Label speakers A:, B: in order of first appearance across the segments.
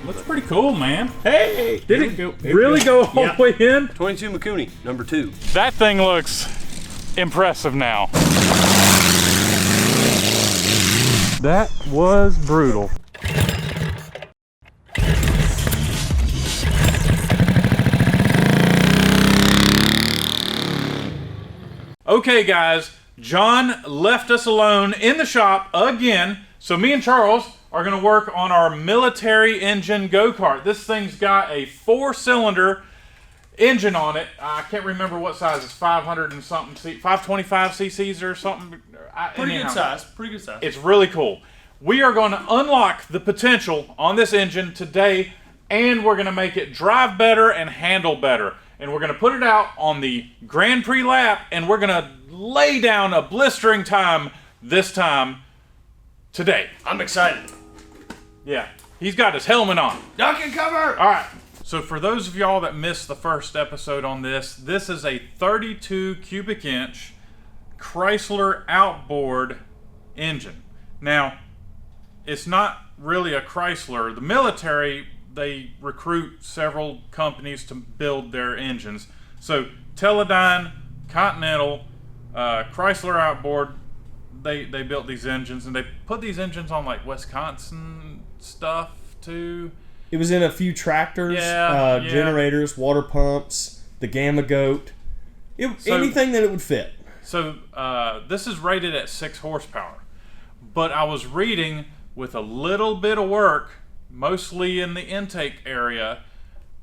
A: Looks pretty cool, man.
B: Hey,
A: Did it really go all the way in?
B: 22 Mikuni, number 2.
A: That thing looks impressive now. That was brutal. Okay, guys, John left us alone in the shop again, so me and Charles are going to work on our military engine go-kart. This thing's got a 4-cylinder engine on it. I can't remember what size. It's 500 and something, 525 cc's or something.
B: Pretty good size. Pretty good size.
A: It's really cool. We are going to unlock the potential on this engine today, and we're going to make it drive better and handle better. And we're going to put it out on the Grand Prix lap, and we're going to lay down a blistering time this time today.
B: I'm excited.
A: Yeah, he's got his helmet on.
B: Duck and cover!
A: All right. So for those of y'all that missed the first episode on this, this is a 32 cubic inch Chrysler outboard engine. Now, it's not really a Chrysler. The military, they recruit several companies to build their engines. So Teledyne, Continental, Chrysler outboard, they built these engines, and they put these engines on like Wisconsin stuff too.
C: It was in a few tractors, generators, water pumps, the Gamma Goat, anything that it would fit.
A: So this is rated at 6 horsepower, but I was reading with a little bit of work, mostly in the intake area,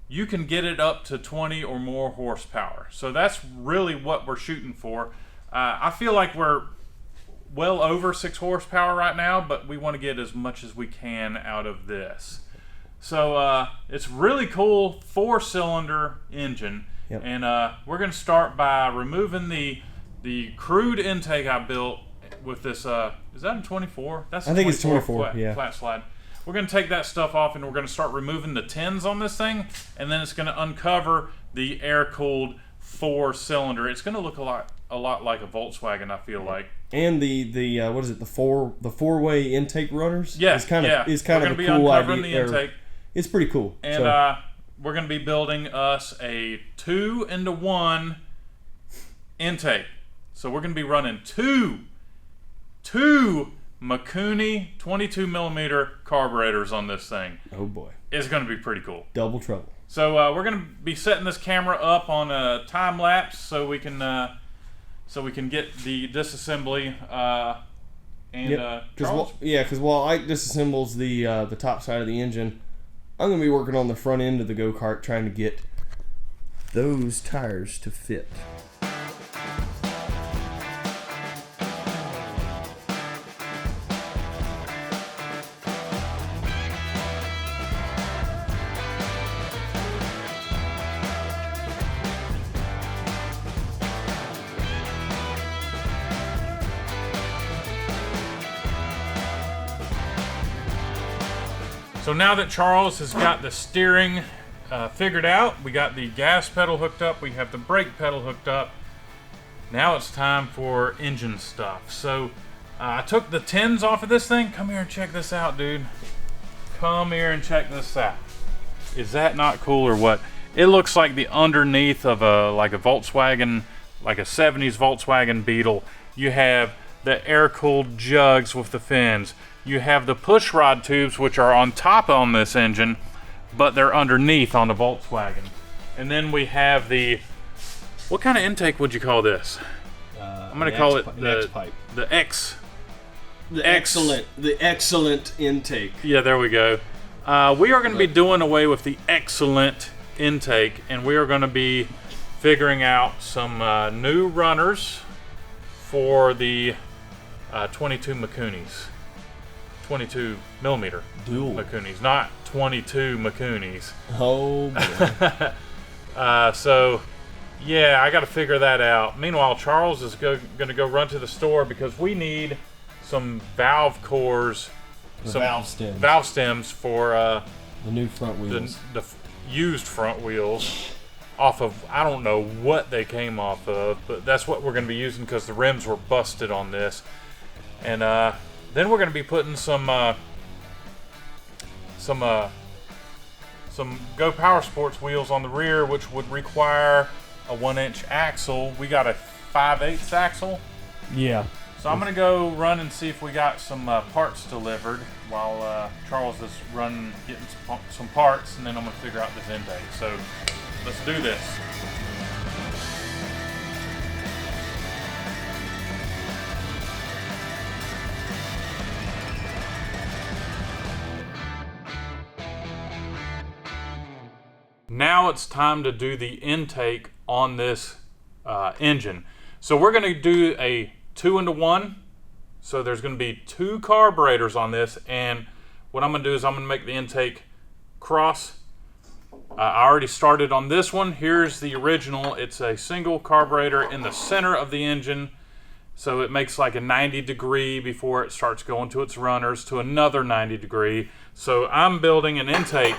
A: you can get it up to 20 or more horsepower. So that's really what we're shooting for. I feel like we're well over 6 horsepower right now, but we want to get as much as we can out of this. So it's really cool 4-cylinder engine.
C: Yep.
A: And we're going to start by removing the crude intake I built with this. Is that a 24? That's
C: I think it's 24.
A: Flat slide. We're going to take that stuff off, and we're going to start removing the tins on this thing, and then it's going to uncover the air-cooled 4-cylinder. It's going to look a lot like a Volkswagen, I feel like.
C: And the what is it? The four-way intake runners.
A: Yeah,
C: it's kind of a
A: we're be
C: cool
A: uncovering
C: idea.
A: The intake,
C: it's pretty cool.
A: and we're going to be building us a 2-into-1 intake. So we're going to be running two Mikuni 22 millimeter carburetors on this thing.
C: Oh boy,
A: it's going to be pretty cool.
C: Double trouble.
A: So we're going to be setting this camera up on a time lapse so we can get the disassembly
C: because while Ike disassembles the top side of the engine, I'm going to be working on the front end of the go-kart, trying to get those tires to fit.
A: So now that Charles has got the steering figured out, we got the gas pedal hooked up, we have the brake pedal hooked up. Now it's time for engine stuff. So I took the tins off of this thing. Come here and check this out, dude. Come here and check this out. Is that not cool or what? It looks like the underneath of a Volkswagen, like a 70s Volkswagen Beetle. You have the air-cooled jugs with the fins. You have the push rod tubes, which are on top on this engine, but they're underneath on the Volkswagen. And then we have the, what kind of intake would you call this? I'm going to call it the
C: excellent intake.
A: Yeah, there we go. We are going to be doing away with the excellent intake, and we are going to be figuring out some new runners for the 22 Mikunis. 22 millimeter
C: dual
A: Mikunis, not 22 Mikunis.
C: Oh boy.
A: So yeah, I got to figure that out. Meanwhile, Charles is going to go run to the store because we need some valve cores,
C: valve
A: stems for
C: the new front wheels,
A: the used front wheels off of, I don't know what they came off of, but that's what we're going to be using because the rims were busted on this. And then we're going to be putting some some Go Power Sports wheels on the rear, which would require a 1-inch axle. We got a 5/8 axle.
C: Yeah.
A: So I'm gonna go run and see if we got some parts delivered while Charles is running, getting some parts, and then I'm gonna figure out this intake. So let's do this. Now it's time to do the intake on this engine. So we're gonna do a 2-into-1. So there's gonna be 2 carburetors on this, and what I'm gonna do is I'm gonna make the intake cross. I already started on this one. Here's the original. It's a single carburetor in the center of the engine. So it makes like a 90-degree before it starts going to its runners to another 90-degree. So I'm building an intake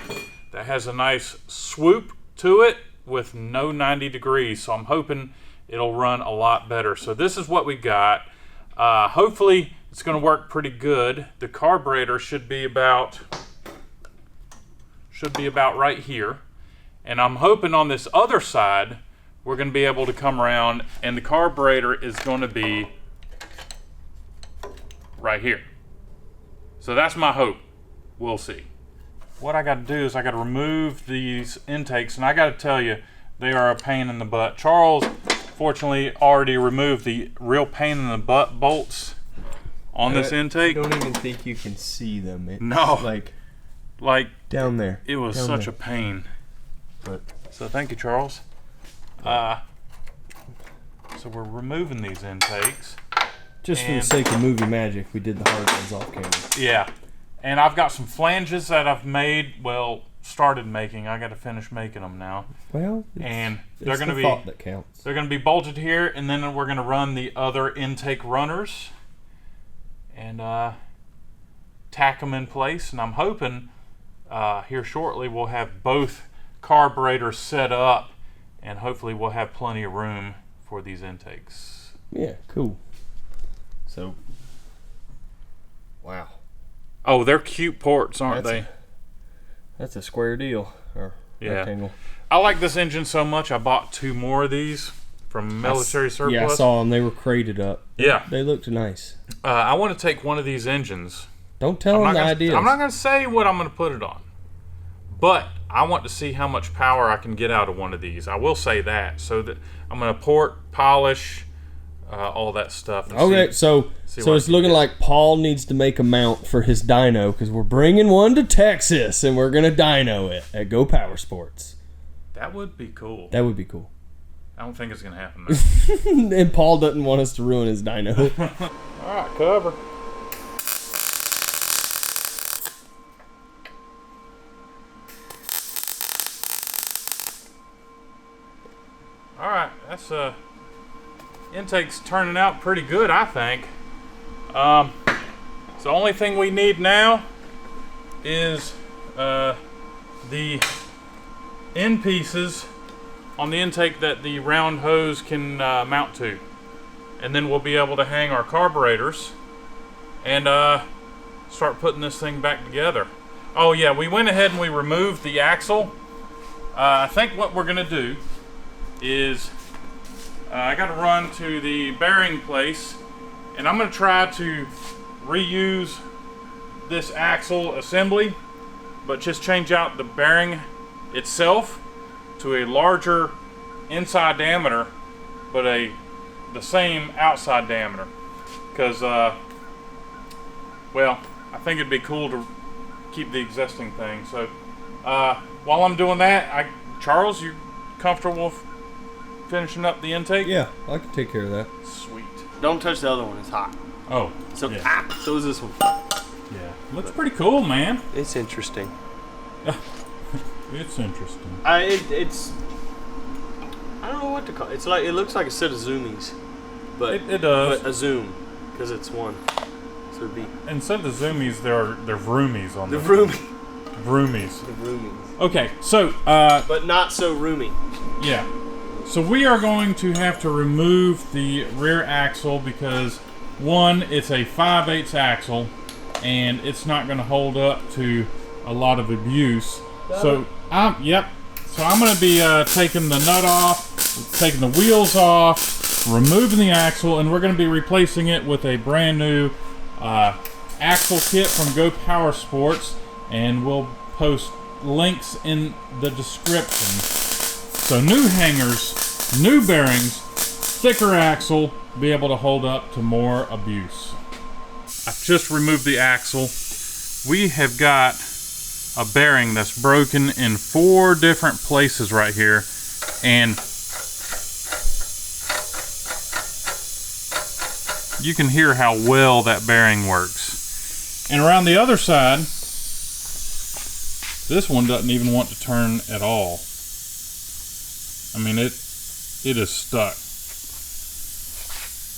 A: that has a nice swoop to it with no 90 degrees. So I'm hoping it'll run a lot better. So this is what we got. Hopefully it's gonna work pretty good. The carburetor should be about right here. And I'm hoping on this other side, we're gonna be able to come around and the carburetor is gonna be right here. So that's my hope. We'll see. What I got to do is I got to remove these intakes, and I got to tell you, they are a pain in the butt. Charles, fortunately, already removed the real pain in the butt bolts on this intake.
C: I don't even think you can see them. It's
A: no, like
C: down there.
A: It was such a pain.
C: But
A: so thank you, Charles. So we're removing these intakes.
C: Just for the sake of movie magic, we did the hard ones off camera.
A: Yeah. And I've got some flanges that I've made, started making. I got to finish making them now.
C: Well,
A: and they're going to be
C: thought that counts.
A: They're going to be bolted here, and then we're going to run the other intake runners and tack them in place. And I'm hoping here shortly we'll have both carburetors set up, and hopefully we'll have plenty of room for these intakes.
C: Yeah, cool. So, wow.
A: Oh, they're cute ports, aren't they?
C: That's a square deal, or rectangle.
A: I like this engine so much, I bought 2 more of these from military surplus.
C: Yeah, I saw them. They were crated up.
A: Yeah.
C: They looked nice.
A: I want to take one of these engines.
C: Don't tell them the ideas.
A: I'm not going to say what I'm going to put it on. But I want to see how much power I can get out of one of these. I will say that. So that I'm going to port, polish, all that stuff.
C: Okay, so it's looking like Paul needs to make a mount for his dyno, because we're bringing one to Texas and we're gonna dyno it at Go Power Sports.
A: That would be cool.
C: That would be cool.
A: I don't think it's gonna happen though.
C: And Paul doesn't want us to ruin his dyno.
A: All right, cover. All right, that's intake's turning out pretty good, I think. So the only thing we need now is the end pieces on the intake that the round hose can mount to, and then we'll be able to hang our carburetors and start putting this thing back together. Oh yeah, we went ahead and we removed the axle. I think what we're gonna do is I got to run to the bearing place, and I'm going to try to reuse this axle assembly, but just change out the bearing itself to a larger inside diameter, but the same outside diameter. Because, well, I think it'd be cool to keep the existing thing. So, while I'm doing that, Charles, you comfortable finishing up the intake?
C: Yeah, I can take care of that.
A: Sweet.
B: Don't touch the other one, it's hot.
A: Oh.
B: So,
A: yeah.
B: So is this one.
A: Yeah. Looks pretty cool, man.
B: It's interesting.
A: It's interesting.
B: It's I don't know what to call it. It's like, it looks like a set of zoomies. But
A: it does.
B: But a zoom, because it's one. So it'd be.
A: Instead of zoomies, they're vroomies on
B: the
A: them.
B: Vroomies.
A: Vroomies.
B: The roomies.
A: Okay, so
B: but not so roomy.
A: Yeah. So we are going to have to remove the rear axle because, one, it's a 5/8 axle and it's not going to hold up to a lot of abuse. So Yep. So I'm going to be taking the nut off, taking the wheels off, removing the axle, and we're going to be replacing it with a brand new axle kit from Go Power Sports, and we'll post links in the description. So new hangers, new bearings, thicker axle, be able to hold up to more abuse. I've just removed the axle. We have got a bearing that's broken in 4 different places right here, and you can hear how well that bearing works. And around the other side, this one doesn't even want to turn at all. I mean, it is stuck.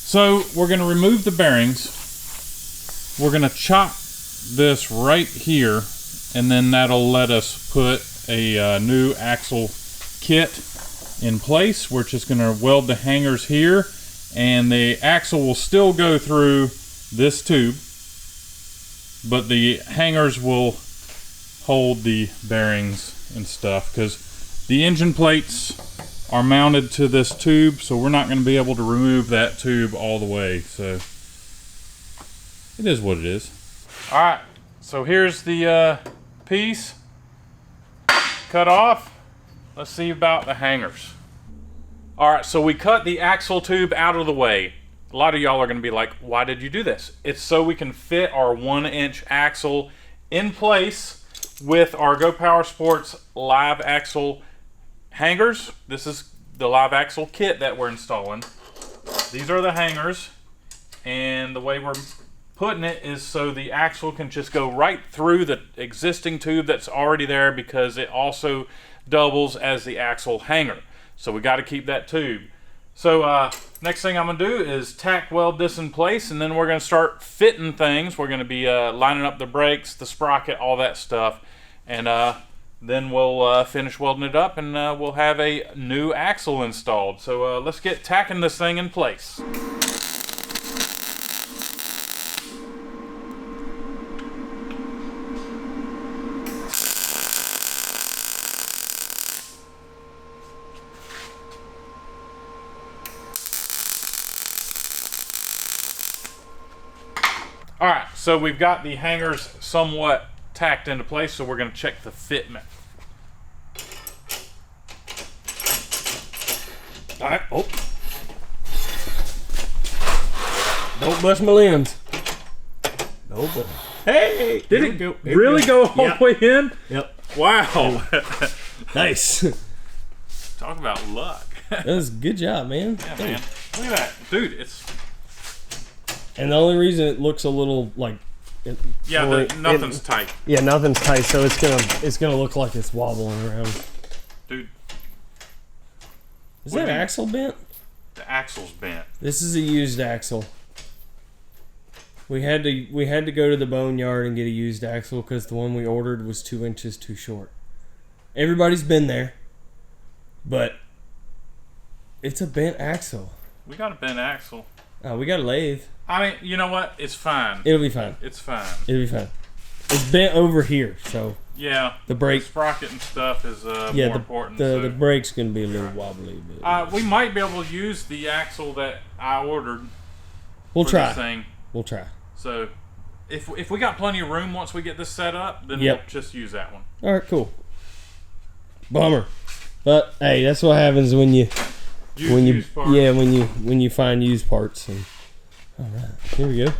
A: So we're going to remove the bearings. We're going to chop this right here, and then that'll let us put a new axle kit in place. We're just going to weld the hangers here, and the axle will still go through this tube, but the hangers will hold the bearings and stuff, because the engine plates are mounted to this tube, so we're not going to be able to remove that tube all the way. So it is what it is. All right, so here's the piece cut off. Let's see about the hangers. All right, so we cut the axle tube out of the way. A lot of y'all are going to be like, why did you do this? It's so we can fit our 1-inch axle in place with our Go Power Sports live axle hangers. This is the live axle kit that we're installing. These are the hangers, and the way we're putting it is so the axle can just go right through the existing tube that's already there, because it also doubles as the axle hanger. So we got to keep that tube. So next thing I'm going to do is tack weld this in place, and then we're going to start fitting things. We're going to be lining up the brakes, the sprocket, all that stuff, and then we'll finish welding it up, and we'll have a new axle installed. So let's get tacking this thing in place. All right, so we've got the hangers somewhat tacked into place, so we're going to check the fitment.
C: All right. Oh. Don't bust my lens. No, but hey,
A: Did it go all the way in?
C: Yep.
A: Wow.
C: Nice.
A: Talk about luck.
C: That was a good job, man.
A: Yeah, man. Look at that. Dude, it's...
C: And the only reason it looks a little like...
A: nothing's tight.
C: Yeah, nothing's tight, so it's gonna look like it's wobbling around.
A: Dude.
C: Is that axle bent?
A: The axle's bent.
C: This is a used axle. We had to go to the boneyard and get a used axle because the one we ordered was 2 inches too short. Everybody's been there, but it's a bent axle.
A: We got a bent axle.
C: We got a lathe.
A: I mean, you know what? It's fine.
C: It'll be fine.
A: It's fine.
C: It'll be fine. It's bent over here, so
A: yeah.
C: the brake,
A: the sprocket and stuff is more important.
C: The brake's gonna be a little wobbly. But
A: we might be able to use the axle that I ordered.
C: We'll try.
A: This thing.
C: We'll try.
A: So, if we got plenty of room once we get this set up, then we'll just use that one.
C: All right, cool. Bummer, but hey, that's what happens when you
A: Used parts.
C: when you find used parts. And all right, here we go.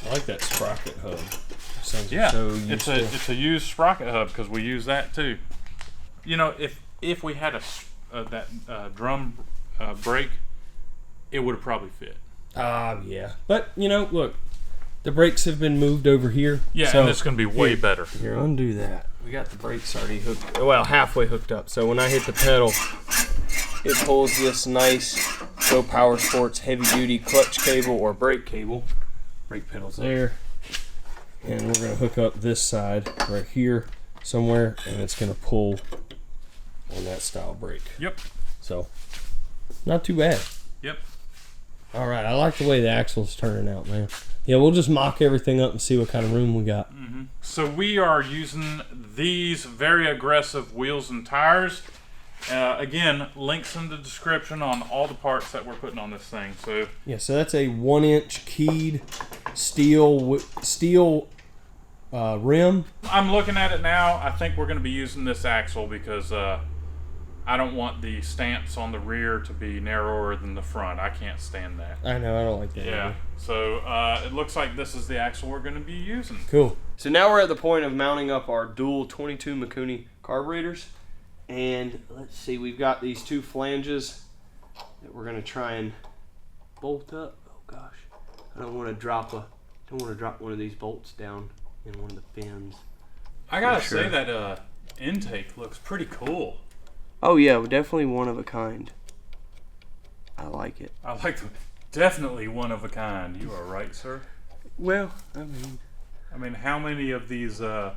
C: I like that sprocket hub.
A: It's a used sprocket hub because we use that too. You know, if we had that drum brake, it would have probably fit.
C: Yeah. But you know, look, the brakes have been moved over here.
A: Yeah,
C: so
A: and it's going to be way better.
C: Here, undo that. We got the brakes already hooked. Well, halfway hooked up. So when I hit the pedal, it pulls this nice Go Power Sports heavy duty clutch cable or brake cable. Brake pedal's there. And we're going to hook up this side right here somewhere, and it's going to pull on that style brake.
A: Yep.
C: So, not too bad.
A: Yep.
B: All right, I like the way the axle's turning out, man. Yeah, we'll just mock everything up and see what kind of room we got.
A: Mm-hmm. So we are using these very aggressive wheels and tires. Again, links in the description on all the parts that we're putting on this thing. So
B: yeah, so that's a 1-inch keyed steel rim.
A: I'm looking at it now. I think we're going to be using this axle because I don't want the stance on the rear to be narrower than the front. I can't stand that.
B: I know, I don't like that.
A: Yeah.
B: Either.
A: So it looks like this is the axle we're going to be using.
B: Cool.
C: So now we're at the point of mounting up our dual 22 Mikuni carburetors. And let's see, we've got these 2 flanges that we're going to try and bolt up. Oh gosh, I don't want to drop one of these bolts down in one of the fins.
A: I gotta say that intake looks pretty cool.
C: Oh yeah, definitely one of a kind. I like it.
A: I like the definitely one of a kind. You are right, sir.
C: Well,
A: I mean, how many of these? I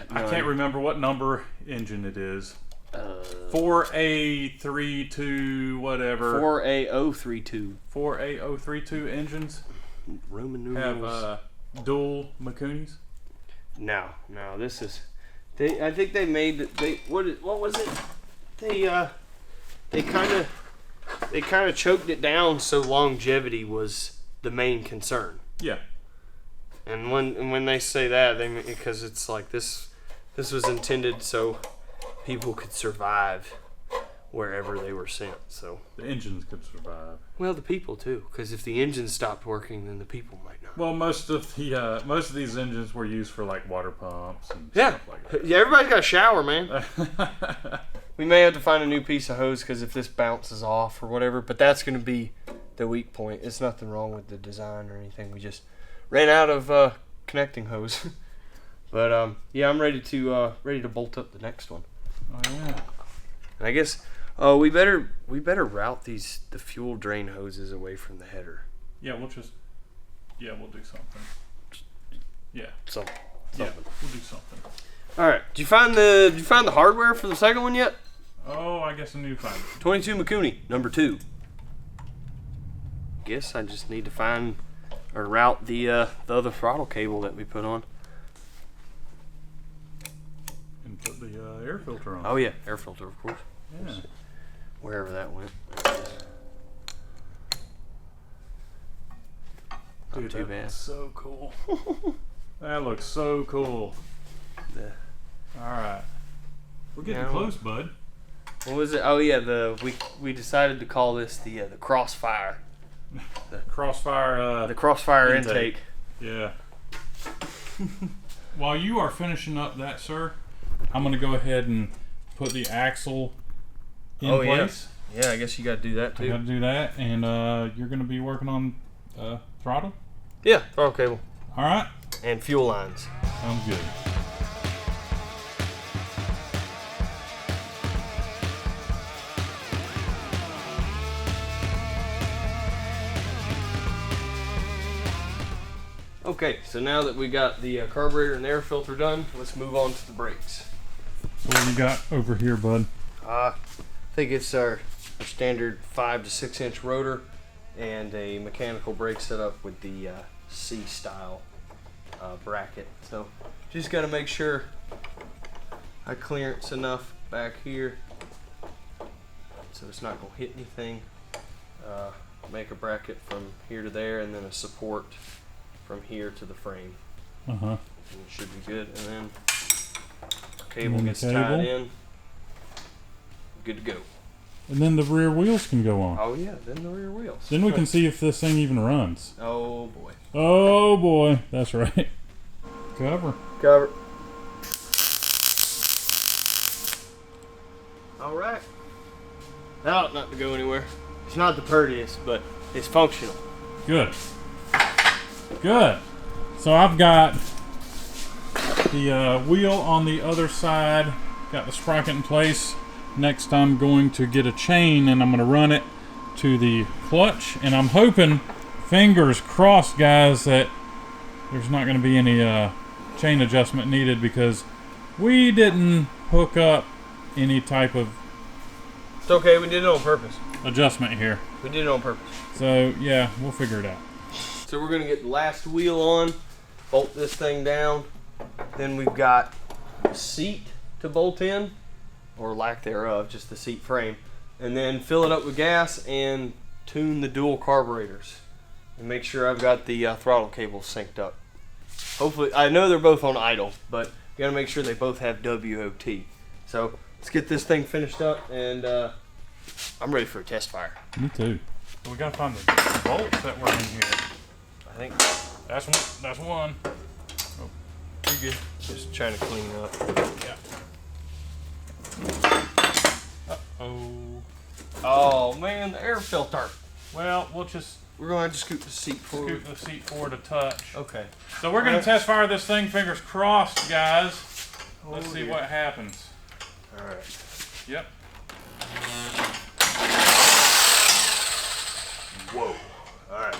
A: can't remember what number engine it is. 4A32 whatever.
C: 4A032.
A: 4A032 engines.
C: Roman numerals.
A: Have dual Mikunis.
C: No, this is. I think they made. What was it? They kind of choked it down so longevity was the main concern.
A: Yeah.
C: And when they say that, they mean because it's like this was intended so people could survive wherever they were sent. So
A: the engines could survive.
C: Well, the people too, because if the engine stopped working, then the people might not.
A: Well, most of these engines were used for like water pumps and
C: Yeah,
A: stuff like that.
C: Yeah, everybody's got a shower, man. We may have to find a new piece of hose because if this bounces off or whatever, but that's going to be the weak point. It's nothing wrong with the design or anything. We just ran out of connecting hose. But yeah, I'm ready to bolt up the next one.
A: Oh yeah.
C: And I guess we better route the fuel drain hoses away from the header.
A: Yeah, we'll do something. Yeah.
C: Something.
A: Yeah, we'll do something.
C: All right. Did you find the hardware for the second one yet?
A: Oh, I guess I knew find it.
C: 22 Mikuni, number 2. Guess I just need to find or route the other throttle cable that we put on.
A: And put the air filter on.
C: Oh yeah, air filter, of course.
A: Yeah.
C: Wherever that went.
A: Dude,
C: Not too
A: that
C: bad.
A: looks so cool. That looks so cool. All right. We're getting close, bud.
C: What was it? Oh yeah, we decided to call this the Crossfire.
A: The Crossfire.
C: The Crossfire intake.
A: Yeah. While you are finishing up that, sir, I'm going to go ahead and put the axle in place.
C: Yeah, I guess you got to do that too.
A: I got to do that, and you're going to be working on throttle?
C: Yeah, throttle cable.
A: All right.
C: And fuel lines.
A: Sounds good.
C: Okay, so now that we got the carburetor and air filter done, let's move on to the brakes.
A: So what you got over here, bud?
C: I think it's our standard 5 to 6 inch rotor and a mechanical brake setup with the C style bracket. So just got to make sure I clearance enough back here so it's not going to hit anything. Make a bracket from here to there and then a support from here to the frame.
A: Uh-huh.
C: And it should be good. And then cable gets tied in. Good to go.
A: And then the rear wheels can go on.
C: Oh yeah, then the rear wheels.
A: Then we can see if this thing even runs.
C: Oh boy.
A: Oh boy, that's right. Cover.
C: All right. That ought not to go anywhere. It's not the prettiest, but it's functional.
A: Good. Good. So I've got the wheel on the other side. Got the sprocket in place. Next I'm going to get a chain and I'm going to run it to the clutch. And I'm hoping, fingers crossed guys, that there's not going to be any chain adjustment needed because we didn't hook up any type of...
C: It's okay, we did it on purpose.
A: adjustment here.
C: We did it on purpose.
A: So yeah, we'll figure it out.
C: So we're gonna get the last wheel on, bolt this thing down. Then we've got the seat to bolt in, or lack thereof, just the seat frame. And then fill it up with gas and tune the dual carburetors. And make sure I've got the throttle cables synced up. Hopefully, I know they're both on idle, but you gotta make sure they both have WOT. So let's get this thing finished up, and I'm ready for a test fire.
A: Me too. We gotta find the bolts that were in here.
C: I think
A: That's one. That's one. Oh, pretty good.
C: just trying to clean up.
A: Yeah. Uh-oh.
C: Oh man, the air filter.
A: Well, we'll just
C: We're gonna have to scoot the seat forward.
A: scoot the seat forward a touch.
C: Okay.
A: So we're gonna test fire this thing, fingers crossed, guys. Let's
C: Oh,
A: see
C: dear.
A: what happens.
C: All right.
A: Yep.
C: Whoa. All right.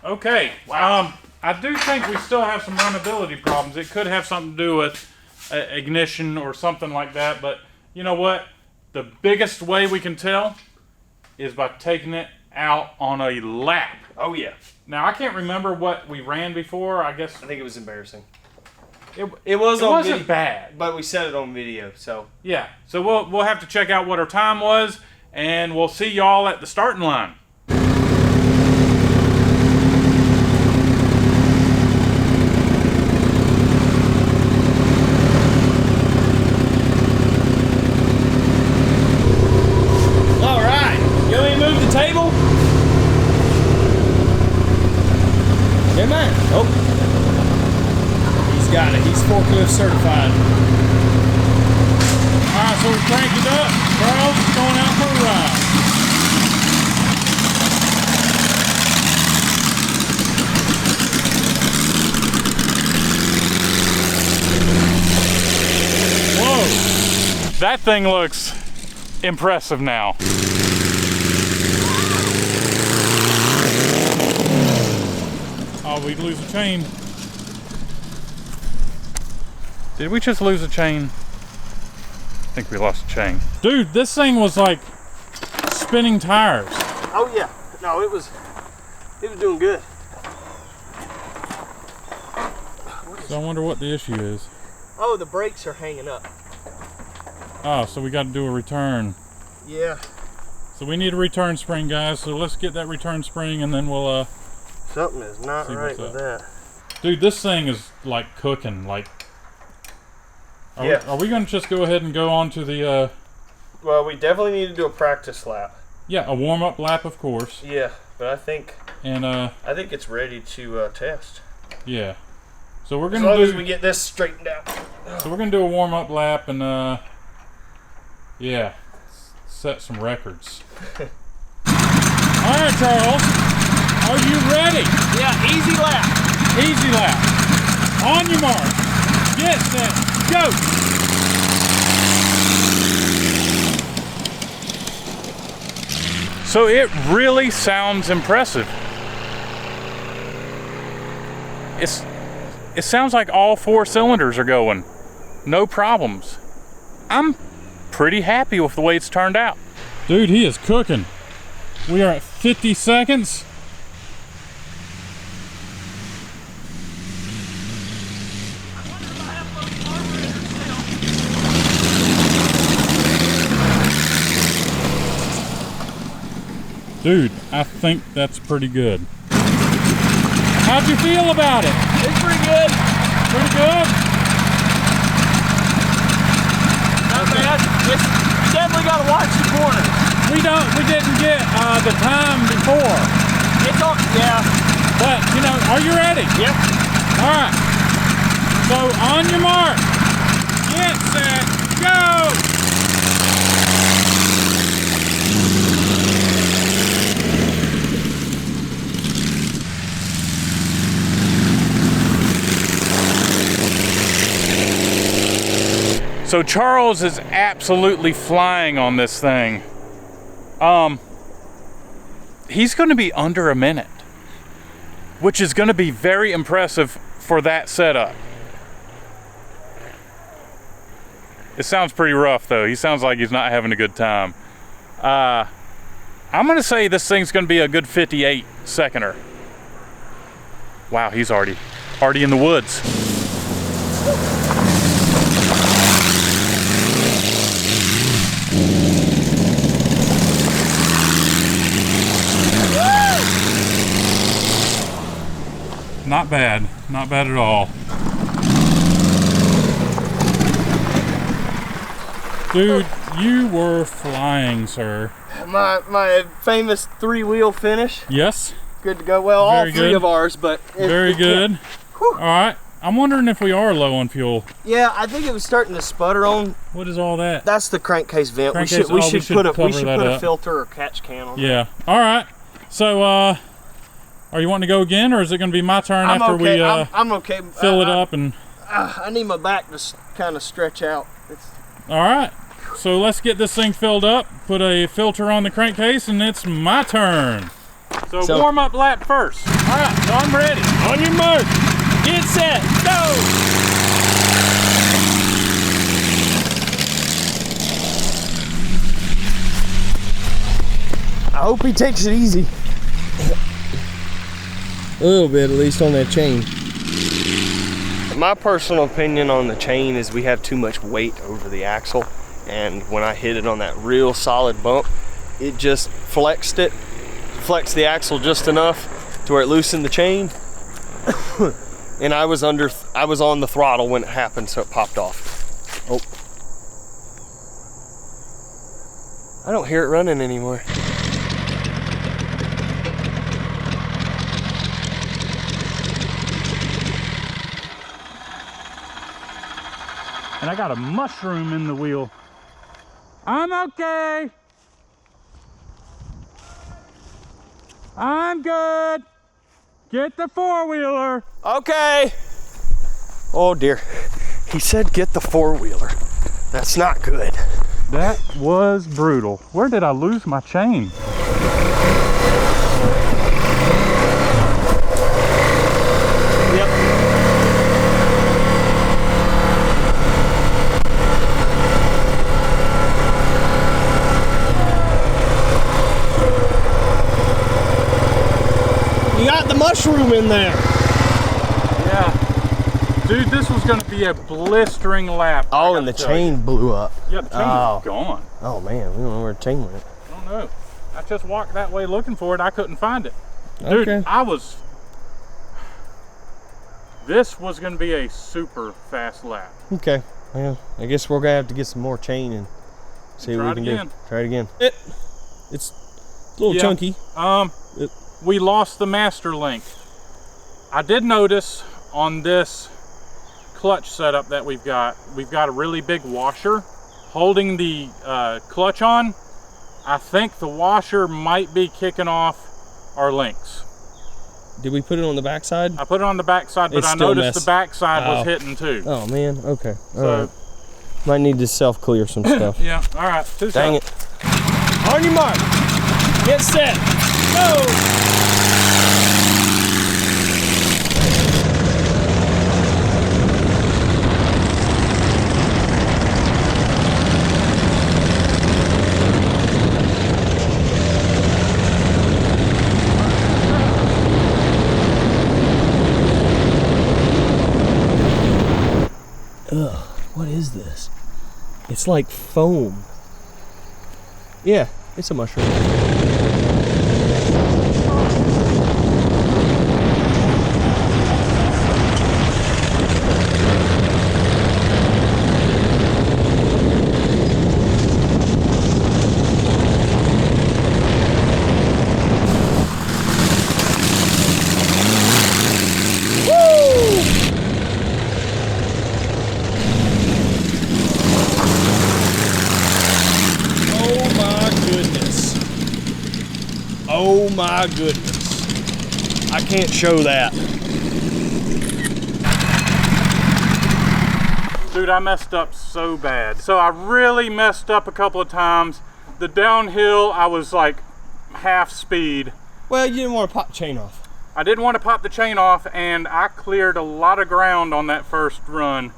A: Okay. I do think we still have some runnability problems. It could have something to do with ignition or something like that. But you know what? The biggest way we can tell is by taking it out on a lap.
C: Oh yeah.
A: Now I can't remember what we ran before. I guess
C: I think it was embarrassing.
A: it
C: It was
A: it
C: on
A: wasn't
C: video,
A: bad.
C: but we set it on video, so
A: Yeah. So we'll have to check out what our time was, and we'll see y'all at the starting line.
C: all right. You want me to move the table? Yeah, man. Oh, he's got it. He's forklift certified.
A: Alright, so we cranked it up. Charles is going out for a ride. Whoa! That thing looks impressive now. Oh, we'd lose a chain. Did we just lose a chain? I think we lost a chain. Dude, this thing was like spinning tires.
B: Oh yeah. No, it was doing good.
A: So I wonder what the issue is.
B: Oh, the brakes are hanging up.
A: Oh, so we got to do a return.
B: Yeah.
A: So we need a return spring, guys. So let's get that return spring and then we'll
B: Something is not
A: see
B: right
A: what's
B: with
A: up.
B: that.
A: Dude, this thing is like cooking. Like, are we going to just go ahead and go on to the
B: Well, we definitely need to do a practice lap.
A: yeah, a warm-up lap, of course.
B: Yeah, but I think it's ready to test.
A: Yeah. So we're
B: As
A: going
B: long
A: to
B: as
A: do
B: we get this straightened out.
A: so we're going to do a warm-up lap and yeah, set some records. All right, Charles. Are you ready?
B: Yeah, easy lap.
A: Easy lap. On your mark. Get set. Go. So it really sounds impressive. It sounds like all 4 cylinders are going. No problems. I'm pretty happy with the way it's turned out. Dude, he is cooking. We are at 50 seconds. Dude, I think that's pretty good. How'd you feel about it?
B: It's pretty good.
A: Pretty good?
B: Not bad. Just definitely got to watch the corner.
A: We didn't get the time before.
B: It's all, yeah.
A: But, you know, are you ready?
B: Yep.
A: All right. So, on your mark. Get set. Go! So Charles is absolutely flying on this thing. He's going to be under a minute, which is going to be very impressive for that setup. It sounds pretty rough though. He sounds like he's not having a good time. I'm going to say this thing's going to be a good 58 seconder. Wow, he's already in the woods. Not bad. Not bad at all. Dude, you were flying, sir.
B: My famous 3-wheel finish.
A: Yes.
B: Good to go. Well,
A: Very
B: all 3
A: good.
B: of ours, but
A: Very good. All right. I'm wondering if we are low on fuel.
B: Yeah, I think it was starting to sputter on.
A: What is all that?
B: That's the crankcase vent.
A: Crankcase-
B: we should put
A: cover
B: a
A: up.
B: filter or catch can on.
A: Yeah. All right. So, are you wanting to go again, or is it going to be my turn
B: I'm
A: after
B: okay.
A: we
B: I'm okay.
A: fill it up and?
B: I need my back to kind of stretch out.
A: All right. So let's get this thing filled up. Put a filter on the crankcase, and it's my turn. So warm up lap first. All right. So I'm ready. On your mark. Get set. Go.
B: I hope he takes it easy. A little bit, at least, on that chain. My personal opinion on the chain is we have too much weight over the axle, and when I hit it on that real solid bump, it just flexed the axle just enough to where it loosened the chain. And I was on the throttle when it happened, so it popped off. Oh. I don't hear it running anymore.
A: I got a mushroom in the wheel. I'm okay. I'm good. Get the four-wheeler.
B: Okay. Oh dear. He said get the four-wheeler. That's not good.
A: That was brutal. Where did I lose my chain?
B: Yep. You got the mushroom in there.
A: Yeah. Dude, this was going to be a blistering lap.
B: Oh, and the chain blew up.
A: Yeah, the chain was gone.
B: Oh man, we don't know where the chain went.
A: I don't know. I just walked that way looking for it. I couldn't find it. Dude,
B: Okay.
A: This was going to be a super fast lap.
B: Okay. Well, I guess we're gonna have to get some more chain and see what we can do. Try it again. It's a little chunky.
A: We lost the master link. I did notice on this clutch setup that we've got a really big washer holding the clutch on. I think the washer might be kicking off our links.
B: Did we put it on the backside?
A: I put it on the backside, but I noticed the backside was hitting too.
B: Oh man, okay.
A: So,
B: all right. Might need to self-clear some stuff.
A: Yeah, all right.
B: Dang it. On your mark. Get set. Go. Ugh, what is this? It's like foam. Yeah, it's a mushroom. Oh my goodness. I can't show that.
A: Dude, I messed up so bad. So I really messed up a couple of times. The downhill, I was like half speed.
B: Well, you didn't want to pop the chain off.
A: I didn't want to pop the chain off, and I cleared a lot of ground on that first run.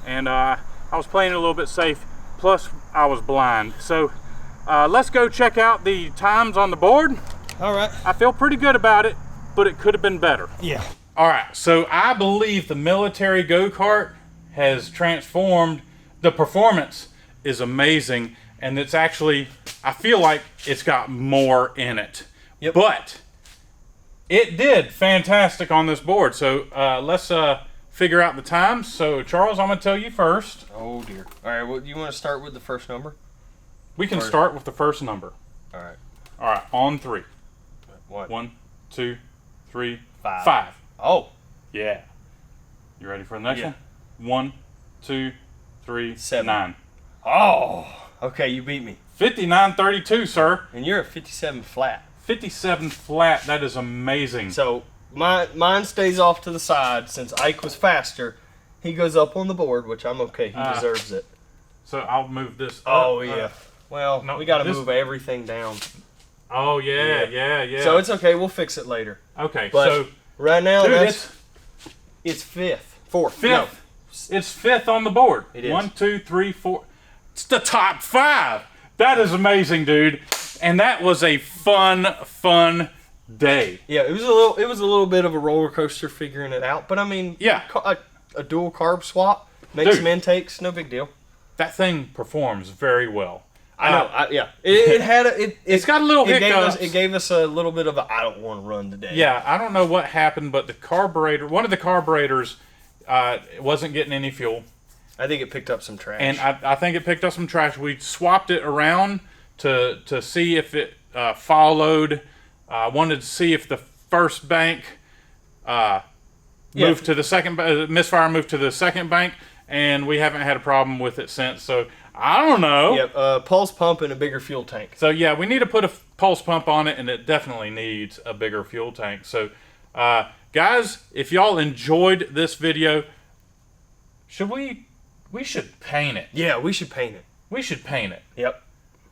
A: And I was playing it a little bit safe, plus I was blind. So let's go check out the times on the board.
B: All right.
A: I feel pretty good about it, but it could have been better.
B: Yeah.
A: All right, so I believe the military go-kart has transformed. The performance is amazing, and it's actually, I feel like it's got more in it.
B: Yep.
A: But it did fantastic on this board. So let's figure out the times. So Charles, I'm gonna tell you first.
B: Oh dear. All right, well, you want to start with the first number?
A: We can start with the first number.
B: All right.
A: All right, on three.
B: What?
A: 1, 2, 3,
B: 5.
A: 5.
B: Oh.
A: Yeah. You ready for the next
B: Yeah.
A: one? 1, 2, 3,
B: 7.
A: 9.
B: Oh. Okay, you beat me.
A: 59.32, sir.
B: And you're at 57 flat.
A: 57 flat. That is amazing.
B: So mine stays off to the side since Ike was faster. He goes up on the board, which I'm okay. He deserves it.
A: So I'll move this up.
B: Oh yeah. Well,
A: no,
B: we got to move everything down.
A: Oh yeah.
B: So it's okay. We'll fix it later.
A: Okay.
B: But
A: so
B: right now,
A: dude,
B: it's fifth, fourth,
A: fifth.
B: No.
A: It's fifth on the board.
B: It is.
A: 1, 2, 3, 4. It's the top 5. That is amazing, dude. And that was a fun day.
B: Yeah, it was a little bit of a roller coaster figuring it out. But I mean,
A: yeah,
B: a dual carb swap, make some intakes, no big deal.
A: That thing performs very well.
B: I know. Yeah, it's
A: got a little hiccups.
B: It gave us a little bit of a I don't want to run today.
A: Yeah, I don't know what happened, but the carburetor, one of the carburetors, wasn't getting any fuel.
B: I think it picked up some trash.
A: And I think it picked up some trash. We swapped it around to see if it followed. I wanted to see if the first bank moved to the second. Misfire moved to the second bank, and we haven't had a problem with it since. So I don't know.
B: Yep, pulse pump and a bigger fuel tank.
A: So yeah, we need to put a pulse pump on it, and it definitely needs a bigger fuel tank. So guys, if y'all enjoyed this video, we should paint it.
B: Yeah, we should paint it.
A: We should paint it.
B: Yep.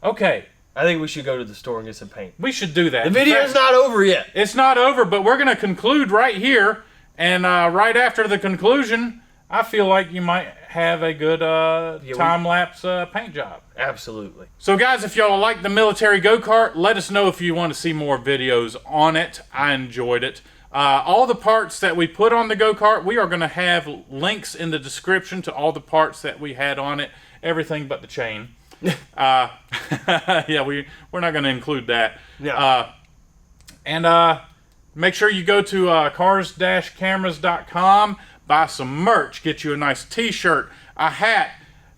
A: Okay.
B: I think we should go to the store and get some paint.
A: We should do that.
B: The video's not over yet.
A: It's not over, but we're going to conclude right here. And right after the conclusion, I feel like you might have a good time-lapse paint job.
B: Absolutely.
A: So guys, if y'all like the military go-kart, let us know if you want to see more videos on it. I enjoyed it. All the parts that we put on the go-kart, we are going to have links in the description to all the parts that we had on it. Everything but the chain. Yeah, we're not going to include that.
B: Yeah.
A: And make sure you go to CarsandCameras.com, buy some merch, get you a nice t-shirt, a hat.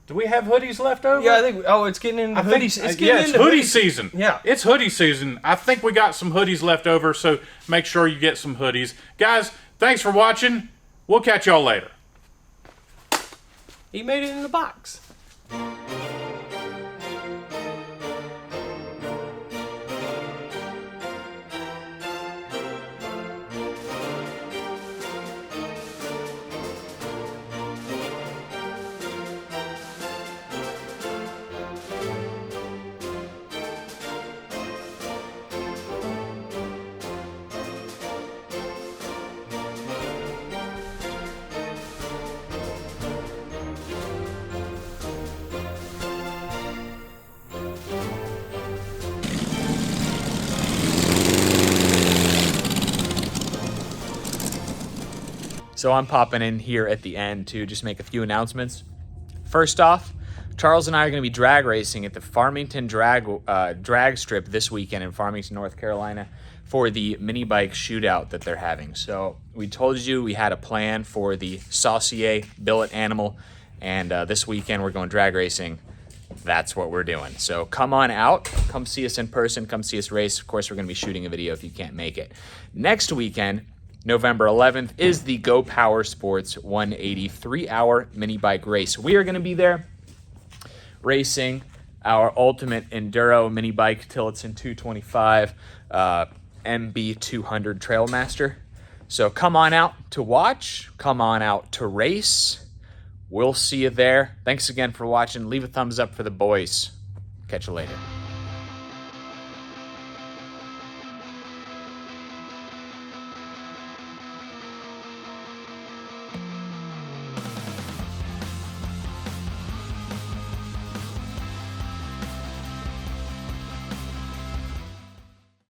A: Do we have hoodies left over?
B: Yeah, I think. Oh, it's getting into hoodies.
A: It's hoodie season.
B: Yeah,
A: it's hoodie season. I think we got some hoodies left over, so make sure you get some hoodies, guys. Thanks for watching. We'll catch y'all later.
B: He made it in the box.
D: So I'm popping in here at the end to just make a few announcements. First off, Charles and I are going to be drag racing at the Farmington drag strip this weekend in Farmington, North Carolina for the mini bike shootout that they're having. So we told you we had a plan for the Saucier billet animal, and this weekend we're going drag racing. That's what we're doing. So come on out, come see us in person, come see us race. Of course, we're going to be shooting a video if you can't make it. Next weekend, November 11th, is the Go Power Sports 180 3-hour mini bike race. We are going to be there racing our ultimate enduro mini bike Tillotson 225 MB200 Trailmaster. So come on out to watch, come on out to race. We'll see you there. Thanks again for watching. Leave a thumbs up for the boys. Catch you later.